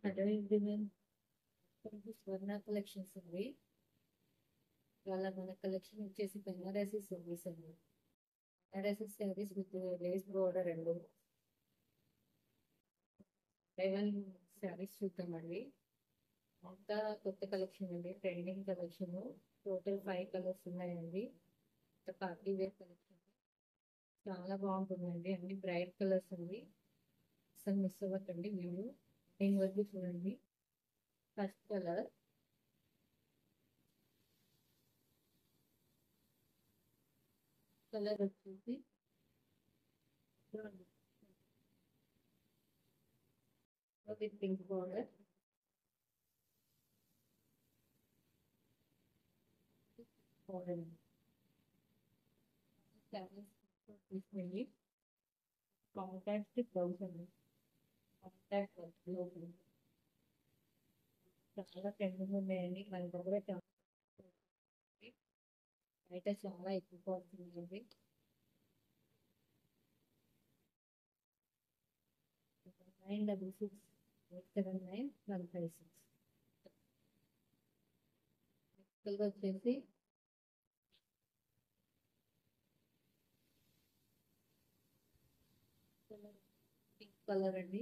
అదే ఇది మేము స్వర్ణ కలెక్షన్స్ ఉంది. వాళ్ళ మన కలెక్షన్ వచ్చేసి బెనారసీ సారీస్ అండి. Banarasi saris with lace border అండి. 11 సారీస్ చూద్దామండి. అంతా కొత్త కలెక్షన్ అండి, ట్రెండింగ్ కలెక్షన్. టోటల్ 5 కలర్స్ ఉన్నాయండి. పార్టీ వేర్ కలెక్షన్ చాలా బాగుంటుందండి. అన్ని బ్రైట్ కలర్స్ అండి. అసలు మిస్ అవ్వకండి మీరు. నేను వరకు చూడండి. ఫస్ట్ కలర్ కలర్ వచ్చేసి విత్ పింక్ బార్డర్. బార్డర్ తీసుకెళ్ళి కాంటాక్ట్ బ్లౌజ్ అండి. కాంటాక్ట్ బ్లౌజ్ చాలా ట్రెండింగ్ ఉన్నాయండి. మన దగ్గర చాలా బయట చాలా ఎక్కువ పడుతుంది. 96679156. కలర్ వచ్చేసి పింక్ కలర్ అండి.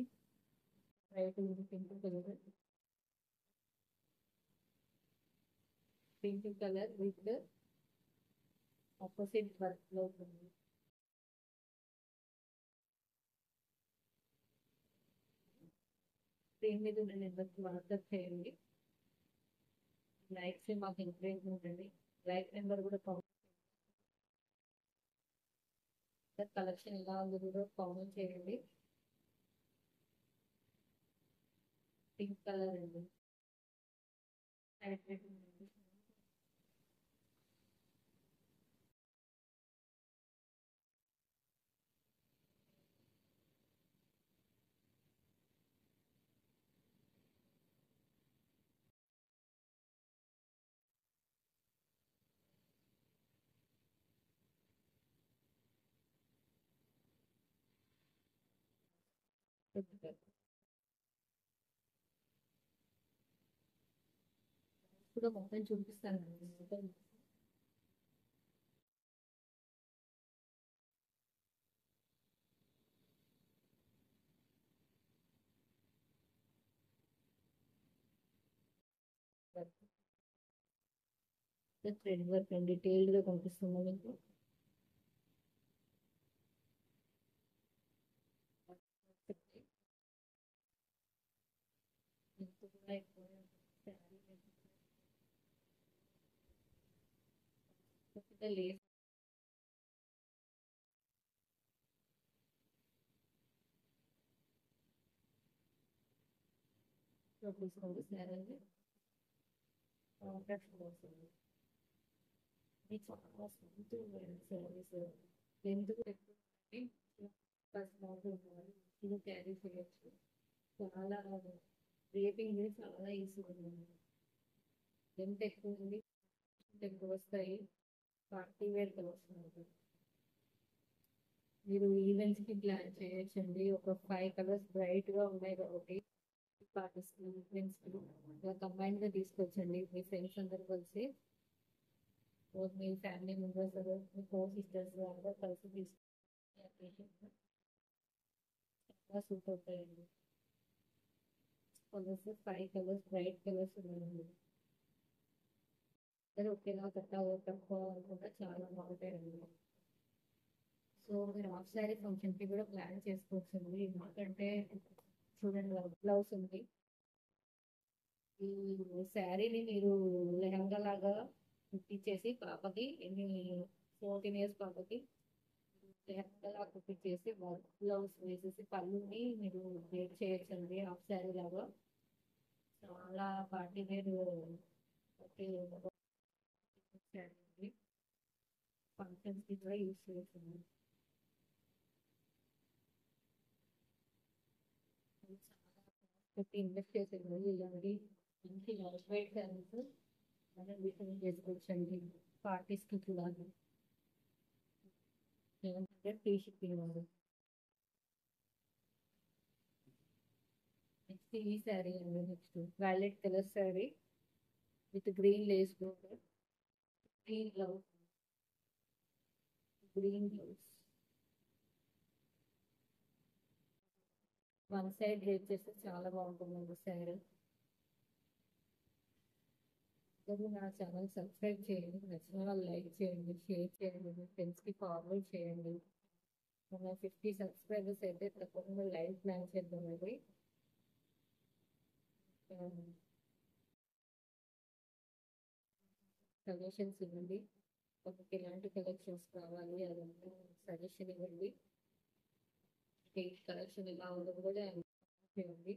Right pink colour. Pink colour with opposite work లో ఉంది. దీని మీద ఉన్న నెంబర్కి వాట్సాప్ చేయండి. లైక్స్ మాకు ఎంకరేజ్మెంట్ అండి. లైక్ నెంబర్ కూడా కలెక్షన్ ఎలా ఉందో కూడా కామెంట్ చేయండి. పింక్ కలర్ అండి. కూడా మొత్తం చూపిస్తానండి. మొత్తం థ్రెడ్ వర్క్ అండి, డీటెయిల్డ్ గా కనిపిస్తుంది మీకు. లేస్ తీసుకోండి సారీ. కాంట్రాక్ట్ వస్తుంది. ఇది చాలా స్మూత్ సారీస్. ఎందుకు ఎక్కువ ఇది క్యారీ చేయొచ్చు. చాలా రేపింగ్ చాలా ఈజీ ఉంది. ఎంత ఎక్కువ ఉంది, ఎక్కువ వస్తాయి. పార్టీ వేర్ కలర్స్ మీరు ఈవెంట్స్ కి ప్లాన్ చేయొచ్చండి. ఒక 5 కలర్స్ బ్రైట్ గా ఉన్నాయి కాబట్టి పార్టీస్ కి, ఈవెంట్స్ కి ఇలా కంబైన్ గా తీసుకొచ్చండి. మీ ఫ్రెండ్స్ అందరు కలిసి, మీ ఫ్యామిలీ మెంబర్స్, మీ కో సిస్టర్స్ అందరూ కలిసి తీసుకుంటే చాలా సూట్ అవుతాయండి. కలర్స్ 5 కలర్స్ బ్రైట్ కలర్స్ ఉన్నాయండి. అందరూ ఒకేలా తక్కువ అనుకుంటే చాలా బాగుంటాయండి. సో మీరు హాఫ్ శారీ ఫంక్షన్ కి కూడా ప్లాన్ చేసుకోవచ్చండి. ఎందుకంటే చూడండి, బ్లౌజ్ ఉంది. ఈ శారీని మీరు లెహంగా లాగా కుట్టించేసి పాపకి, 14 ఇయర్స్ పాపకి లెహంగా లాగా కుట్టించేసి వర్క్ బ్లౌజ్ వేసేసి పళ్ళుని మీరు వేర్ చేయొచ్చండి. హాఫ్ శారీ లాగా చాలా పార్టీ వేర్ ఫంక్షన్స్ కి కూడా యూస్ చేయొచ్చండి. ఇన్వెస్ట్ చేసేది ఇలాంటి మంచి లైఫ్ వెయిట్ శారీస్ మనం రిటర్న్ చేసుకోవచ్చండి. పార్టీస్ కి కూడా 700 ఫ్రీ షిప్పింగ్ ఉంది. ఈ శారీ అండి next violet colour sari with green lace border, green blouse, green blouse. One side rate చేస్తే చాలా బాగుంటుందండి శారీ. అందరూ నా ఛానల్ సబ్స్క్రైబ్ చేయండి, నచ్చిన వాళ్ళు లైక్ చేయండి, షేర్ చేయండి, మీ ఫ్రెండ్స్కి ఫార్వర్డ్ చేయండి. మన 50 సబ్స్క్రైబర్స్ అయితే తప్పకుండా లైవ్ ప్లాన్ చేద్దామండి. సజెషన్స్ ఇవ్వండి, ఒక ఎలాంటి కలెక్షన్స్ కావాలి అదంతా సజెషన్ ఇవ్వండి. ఏ కలెక్షన్ ఎలా ఉందో కూడా చేయండి.